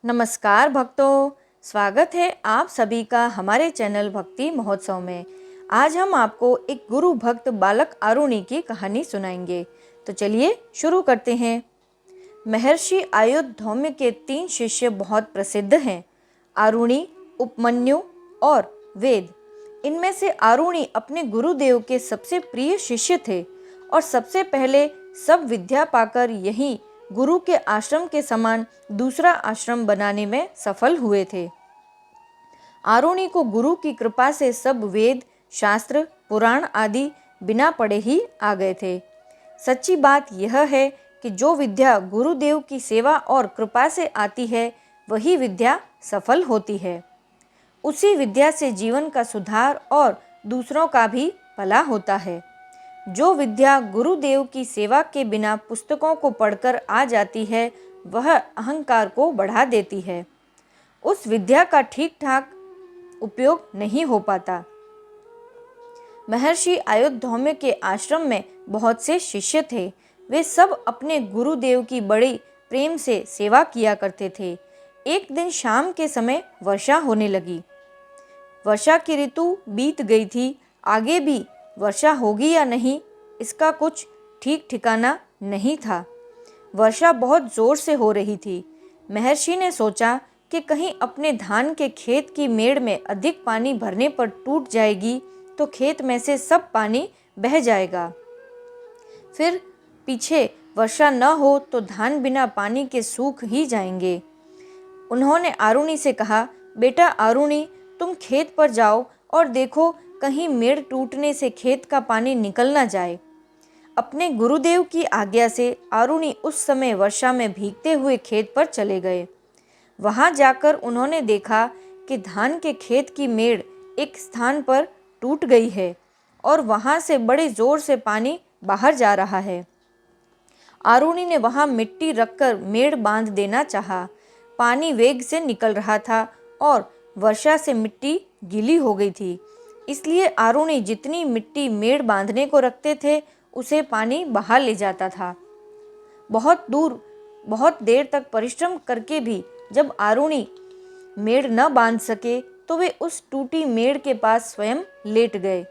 नमस्कार भक्तों, स्वागत है आप सभी का हमारे चैनल भक्ति महोत्सव में। आज हम आपको एक गुरु भक्त बालक आरुणि की कहानी सुनाएंगे। तो चलिए शुरू करते हैं। महर्षि आयुर्धौम्य के 3 शिष्य बहुत प्रसिद्ध हैं, आरुणि, उपमन्यु और वेद। इनमें से आरुणि अपने गुरुदेव के सबसे प्रिय शिष्य थे और सबसे पहले सब विद्या पाकर यहीं गुरु के आश्रम के समान दूसरा आश्रम बनाने में सफल हुए थे। आरुणि को गुरु की कृपा से सब वेद, शास्त्र, पुराण आदि बिना पढ़े ही आ गए थे। सच्ची बात यह है कि जो विद्या गुरुदेव की सेवा और कृपा से आती है, वही विद्या सफल होती है। उसी विद्या से जीवन का सुधार और दूसरों का भी भला होता है। जो विद्या गुरुदेव की सेवा के बिना पुस्तकों को पढ़कर आ जाती है, वह अहंकार को बढ़ा देती है। उस विद्या का ठीक ठाक उपयोग नहीं हो पाता। महर्षि आयुर्धौम्य के आश्रम में बहुत से शिष्य थे। वे सब अपने गुरुदेव की बड़ी प्रेम से सेवा किया करते थे। एक दिन शाम के समय वर्षा होने लगी। वर्षा की ऋतु बीत गई थी। आगे भी वर्षा होगी या नहीं, इसका कुछ ठीक ठिकाना नहीं था। वर्षा बहुत जोर से हो रही थी। महर्षि ने सोचा कि कहीं अपने धान के खेत की मेड़ में अधिक पानी भरने पर टूट जाएगी तो खेत में से सब पानी बह जाएगा। फिर पीछे वर्षा न हो तो धान बिना पानी के सूख ही जाएंगे। उन्होंने आरुणि से कहा, बेटा आरुणि, तुम खेत पर जाओ और देखो कहीं मेड़ टूटने से खेत का पानी निकल न जाए। अपने गुरुदेव की आज्ञा से आरुणि उस समय वर्षा में भीगते हुए खेत पर चले गए। वहां जाकर उन्होंने देखा कि धान के खेत की मेड़ एक स्थान पर टूट गई है और वहां से बड़े जोर से पानी बाहर जा रहा है। आरुणि ने वहां मिट्टी रखकर मेड़ बांध देना चाहा। पानी वेग से निकल रहा था और वर्षा से मिट्टी गीली हो गई थी। इसलिए आरुणि जितनी मिट्टी मेड़ बांधने को रखते थे, उसे पानी बहा ले जाता था। बहुत देर तक परिश्रम करके भी जब आरुणि मेड़ न बांध सके तो वे उस टूटी मेड़ के पास स्वयं लेट गए।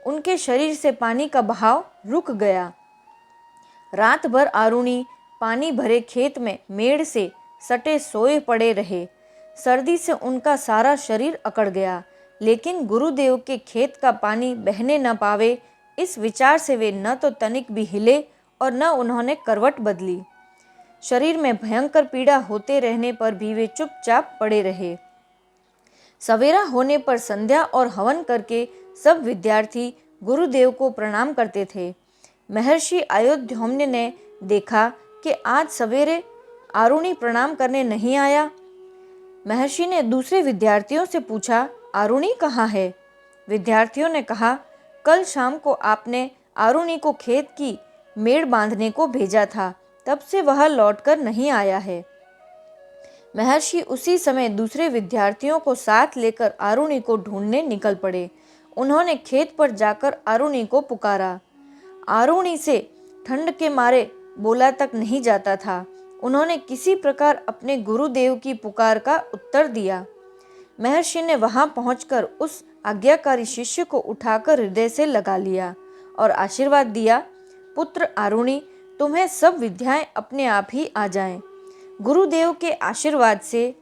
उनके शरीर से पानी का बहाव रुक गया। रात भर आरुणि पानी भरे खेत में मेड़ से सटे सोए पड़े रहे। सर्दी से उनका सारा शरीर अकड़ गया, लेकिन गुरुदेव के खेत का पानी बहने न पावे, इस विचार से वे न तो तनिक भी हिले और न उन्होंने करवट बदली। शरीर में भयंकर पीड़ा होते रहने पर भी वे चुपचाप पड़े रहे। सवेरा होने पर संध्या और हवन करके सब विद्यार्थी गुरुदेव को प्रणाम करते थे। महर्षि आयुर्धौम्य ने देखा कि आज सवेरे आरुणि प्रणाम करने नहीं आया। महर्षि ने दूसरे विद्यार्थियों से पूछा, आरुणि कहाँ है? विद्यार्थियों ने कहा, कल शाम को आपने आरुणि को खेत की मेड़ बांधने को भेजा था, तब से वह लौटकर नहीं आया है। महर्षि उसी समय दूसरे विद्यार्थियों को साथ लेकर आरुणि को ढूंढने निकल पड़े। उन्होंने खेत पर जाकर आरुणि को पुकारा। आरुणि से ठंड के मारे बोला तक नहीं जाता था। उन्होंने किसी प्रकार अपने गुरुदेव की पुकार का उत्तर दिया। महर्षि ने वहां पहुंचकर उस आज्ञाकारी शिष्य को उठाकर हृदय से लगा लिया और आशीर्वाद दिया, पुत्र आरुणि, तुम्हें सब विद्याएं अपने आप ही आ जाएं। गुरुदेव के आशीर्वाद से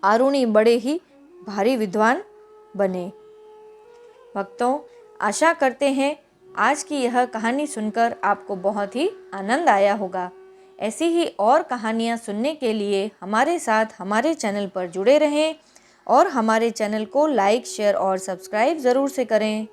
आरुणि बड़े ही भारी विद्वान बने। भक्तों, आशा करते हैं आज की यह कहानी सुनकर आपको बहुत ही आनंद आया होगा। ऐसी ही और कहानियाँ सुनने के लिए हमारे साथ हमारे चैनल पर जुड़े रहें और हमारे चैनल को लाइक, शेयर और सब्सक्राइब ज़रूर से करें।